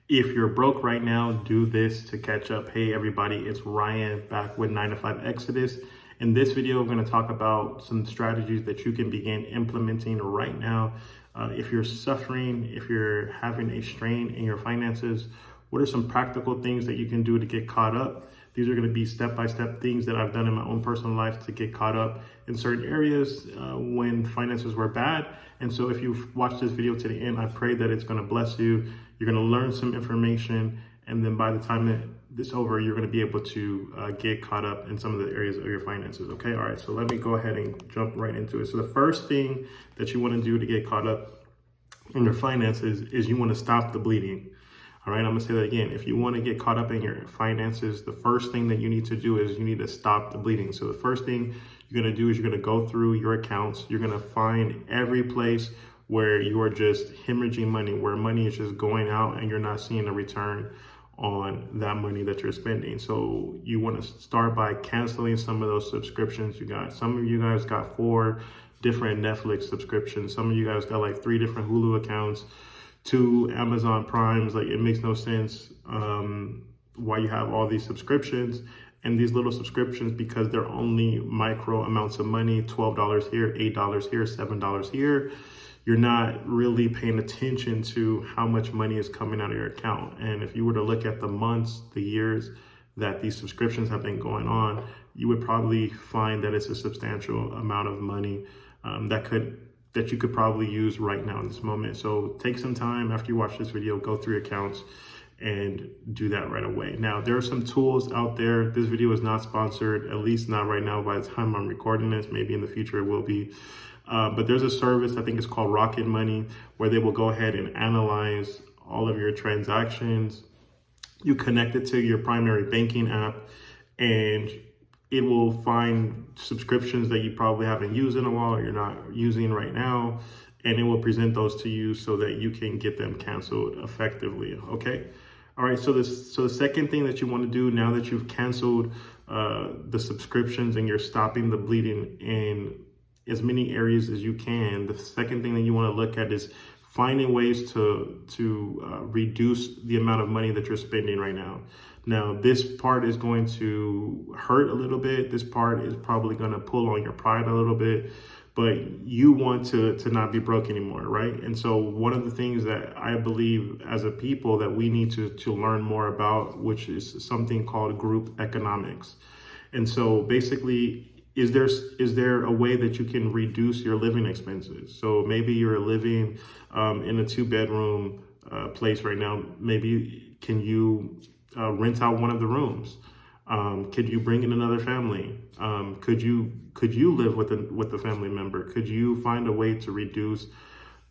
If you're broke right now, do this to catch up. Hey everybody, it's Ryan back with 9 to 5 Exodus. In this video, I'm going to talk about some strategies that you can begin implementing right now. If you're suffering, if you're having a strain in your finances, what are some practical things that you can do to get caught up? These are going to be step-by-step things that I've done in my own personal life to get caught up in certain areas when finances were bad. And so if you've watched this video to the end, I pray that it's going to bless you. You're going to learn some information. And then by the time that this is over, you're going to be able to get caught up in some of the areas of your finances. Okay. All right. So let me go ahead and jump right into it. So the first thing that you want to do to get caught up in your finances is you want to stop the bleeding. All right, I'm gonna say that again. If you want to get caught up in your finances, the first thing that you need to do is you need to stop the bleeding. So the first thing you're gonna do is you're gonna go through your accounts. You're gonna find every place where you are just hemorrhaging money, where money is just going out and you're not seeing a return on that money that you're spending. So you want to start by canceling some of those subscriptions you got. Some of you guys got 4 different Netflix subscriptions. Some of you guys got like 3 different Hulu accounts, 2 Amazon Primes. Like, it makes no sense why you have all these subscriptions and these little subscriptions, because they're only micro amounts of money, $12 here, $8 here, $7 here. You're not really paying attention to how much money is coming out of your account. And if you were to look at the months, the years that these subscriptions have been going on, you would probably find that it's a substantial amount of money that you could probably use right now in this moment. So take some time after you watch this video, go through your accounts and do that right away. Now, there are some tools out there. This video is not sponsored, at least not right now by the time I'm recording this. Maybe in the future it will be. But there's a service, I think it's called Rocket Money, where they will go ahead and analyze all of your transactions. You connect it to your primary banking app and it will find subscriptions that you probably haven't used in a while or you're not using right now, and it will present those to you so that you can get them canceled effectively. Okay. All right. So the second thing that you want to do now that you've canceled the subscriptions and you're stopping the bleeding in as many areas as you can, the second thing that you want to look at is finding ways to reduce the amount of money that you're spending right now. Now, this part is going to hurt a little bit. This part is probably going to pull on your pride a little bit, but you want to not be broke anymore, right? And so one of the things that I believe as a people that we need to learn more about, which is something called group economics. And so basically, is there a way that you can reduce your living expenses? So maybe you're living in a 2-bedroom place right now. Maybe can you rent out one of the rooms? Could you bring in another family? Could you live with a family member? Could you find a way to reduce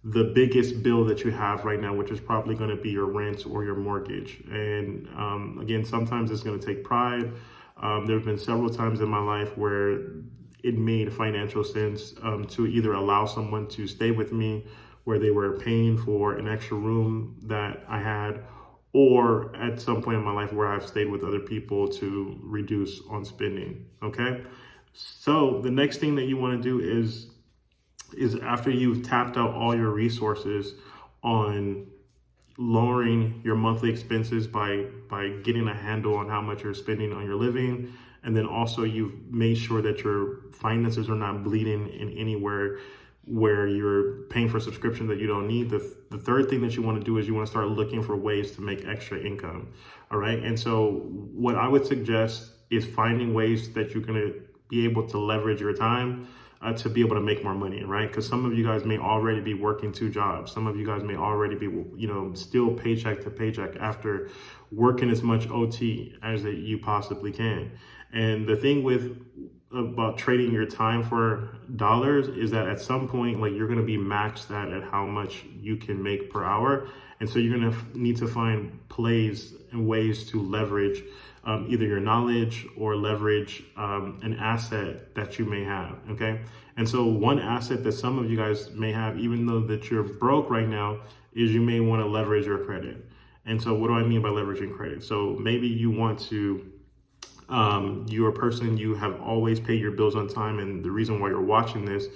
the biggest bill that you have right now, which is probably going to be your rent or your mortgage? And again, sometimes it's going to take pride. There have been several times in my life where it made financial sense to either allow someone to stay with me where they were paying for an extra room that I had, or at some point in my life where I've stayed with other people to reduce on spending. Okay. So the next thing that you want to do is after you've tapped out all your resources on lowering your monthly expenses by getting a handle on how much you're spending on your living, and then also you've made sure that your finances are not bleeding in anywhere where you're paying for subscriptions that you don't need. The third thing that you want to do is you want to start looking for ways to make extra income. All right. And so what I would suggest is finding ways that you're going to be able to leverage your time to be able to make more money, right? Because some of you guys may already be working 2 jobs. Some of you guys may already be, still paycheck to paycheck after working as much OT as that you possibly can. And the thing about trading your time for dollars is that at some point, like, you're going to be maxed at how much you can make per hour. And so you're going to need to find plays and ways to leverage either your knowledge or leverage an asset that you may have. Okay. And so one asset that some of you guys may have, even though that you're broke right now, is you may want to leverage your credit. And so what do I mean by leveraging credit? So maybe you want to you're a person, you have always paid your bills on time, and the reason why you're watching this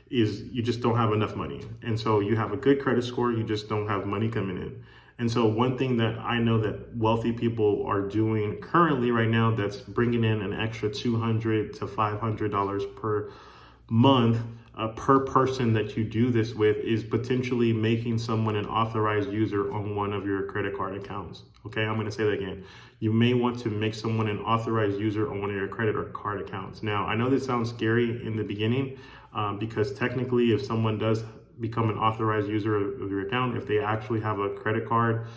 is you just don't have enough money. And so you have a good credit score, you just don't have money coming in. And so one thing that I know that wealthy people are doing currently right now that's bringing in an extra $200 to $500 per month per person that you do this with is potentially making someone an authorized user on one of your credit card accounts. Okay, I'm going to say that again. You may want to make someone an authorized user on one of your credit or card accounts. Now, I know this sounds scary in the beginning because technically if someone does become an authorized user of your account, if they actually have a credit card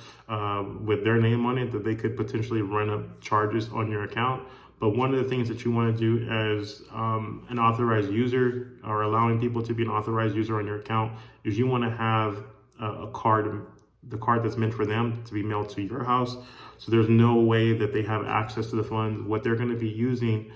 with their name on it, that they could potentially run up charges on your account. But one of the things that you want to do as an authorized user, or allowing people to be an authorized user on your account, is you want to have a card, the card that's meant for them to be mailed to your house. So there's no way that they have access to the funds. What they're going to be using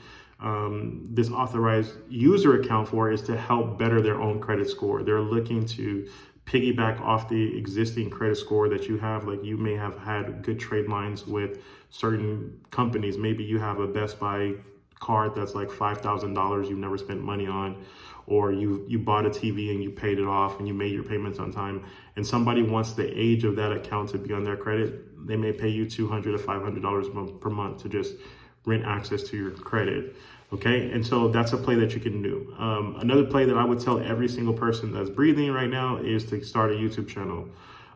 this authorized user account for is to help better their own credit score. They're looking to piggyback off the existing credit score that you have. Like, you may have had good trade lines with certain companies. Maybe you have a Best Buy card that's like $5,000 you've never spent money on, or you bought a TV and you paid it off and you made your payments on time, and somebody wants the age of that account to be on their credit. They may pay you $200 to $500 per month to just rent access to your credit. Okay, and so that's a play that you can do. Another play that I would tell every single person that's breathing right now is to start a YouTube channel.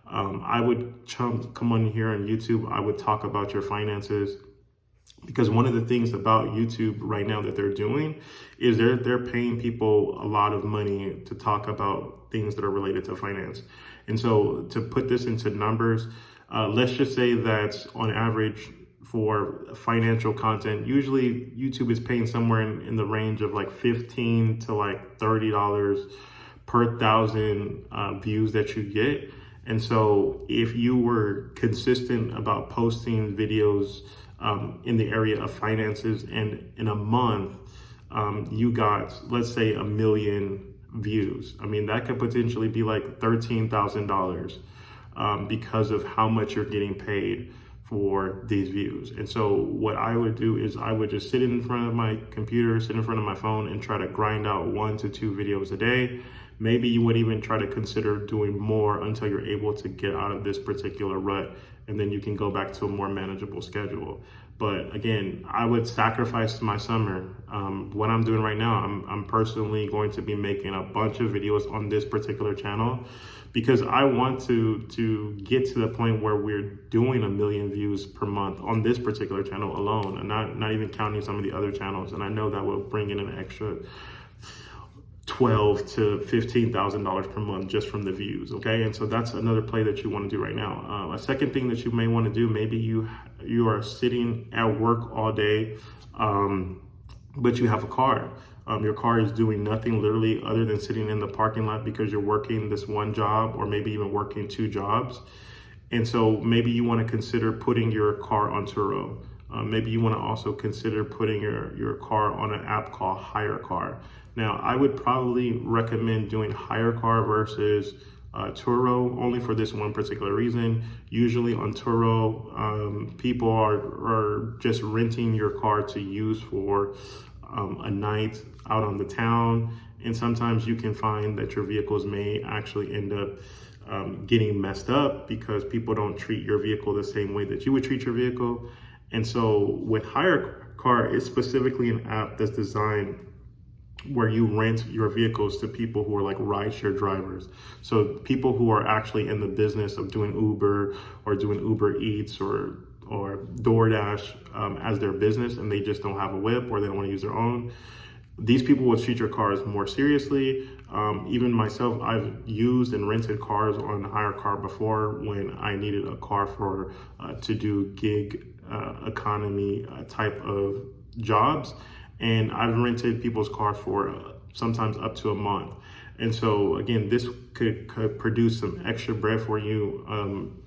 I would come on here on YouTube. I would talk about your finances, because one of the things about YouTube right now that they're doing is they're paying people a lot of money to talk about things that are related to finance. And so to put this into numbers, let's just say that on average, for financial content, usually YouTube is paying somewhere in the range of like $15 to like $30 per 1,000 views that you get. And so if you were consistent about posting videos in the area of finances, and in a month you got, let's say, 1 million views, I mean, that could potentially be like $13,000 because of how much you're getting paid for these views. And so what I would do is I would just sit in front of my computer, sit in front of my phone, and try to grind out 1 to 2 videos a day. Maybe you would even try to consider doing more until you're able to get out of this particular rut, and then you can go back to a more manageable schedule. But again, I would sacrifice my summer. What I'm doing right now, I'm personally going to be making a bunch of videos on this particular channel, because I want to get to the point where we're doing 1 million views per month on this particular channel alone, and not even counting some of the other channels. And I know that will bring in an extra $12,000 to $15,000 per month just from the views. Okay, and so that's another play that you want to do right now. A second thing that you may want to do, maybe you are sitting at work all day, but you have a car. Your car is doing nothing literally other than sitting in the parking lot because you're working this one job, or maybe even working 2 jobs. And so maybe you want to consider putting your car on Turo. Maybe you want to also consider putting your car on an app called HireCar. Now, I would probably recommend doing HireCar versus Turo, only for this one particular reason. Usually on Turo, people are just renting your car to use for a night out on the town, and sometimes you can find that your vehicles may actually end up getting messed up because people don't treat your vehicle the same way that you would treat your vehicle. And so with HireCar, it's specifically an app that's designed where you rent your vehicles to people who are like rideshare drivers. So people who are actually in the business of doing Uber or doing Uber Eats or DoorDash as their business, and they just don't have a whip or they don't want to use their own. These people will treat your cars more seriously. Even myself, I've used and rented cars on HireCar before when I needed a car for to do gig economy type of jobs. And I've rented people's cars for sometimes up to a month. And so again, this could produce some extra bread for you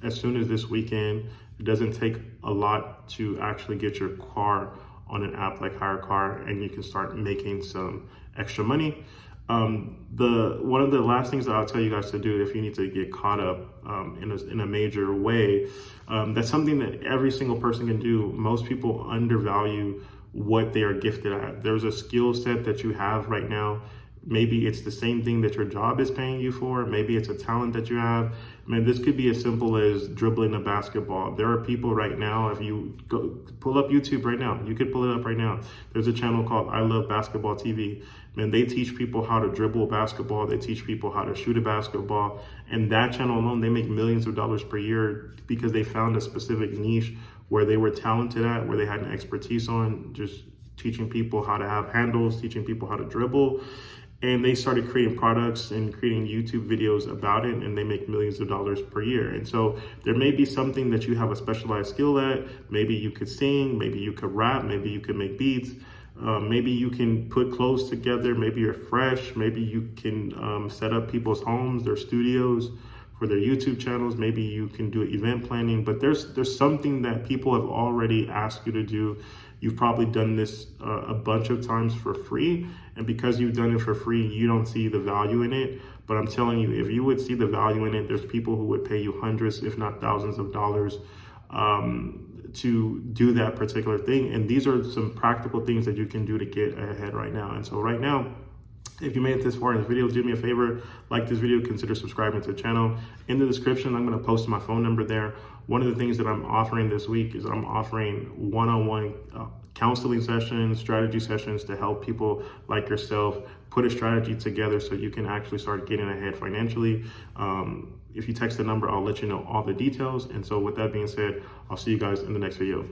as soon as this weekend. It doesn't take a lot to actually get your car on an app like HireCar, and you can start making some extra money. One of the last things that I'll tell you guys to do if you need to get caught up in a major way, that's something that every single person can do. Most people undervalue what they are gifted at. There's a skill set that you have right now Maybe it's the same thing that your job is paying you for. Maybe it's a talent that you have. Man, this could be as simple as dribbling a basketball. There are people right now, if you go pull up YouTube right now, you could pull it up right now. There's a channel called I Love Basketball TV. Man, they teach people how to dribble a basketball. They teach people how to shoot a basketball. And that channel alone, they make millions of dollars per year because they found a specific niche where they were talented at, where they had an expertise on, just teaching people how to have handles, teaching people how to dribble. And they started creating products and creating YouTube videos about it, and they make millions of dollars per year. And so there may be something that you have a specialized skill at. Maybe you could sing, maybe you could rap, maybe you could make beats. Maybe you can put clothes together, maybe you're fresh, maybe you can set up people's homes, their studios for their YouTube channels. Maybe you can do event planning, but there's something that people have already asked you to do. You've probably done this a bunch of times for free, and because you've done it for free, you don't see the value in it. But I'm telling you, if you would see the value in it, there's people who would pay you hundreds, if not thousands of dollars to do that particular thing. And these are some practical things that you can do to get ahead right now. And so right now, if you made it this far in this video, do me a favor, like this video, consider subscribing to the channel. In the description, I'm going to post my phone number there. One of the things that I'm offering this week is I'm offering one-on-one counseling sessions, strategy sessions to help people like yourself put a strategy together so you can actually start getting ahead financially. If you text the number, I'll let you know all the details. And so with that being said, I'll see you guys in the next video.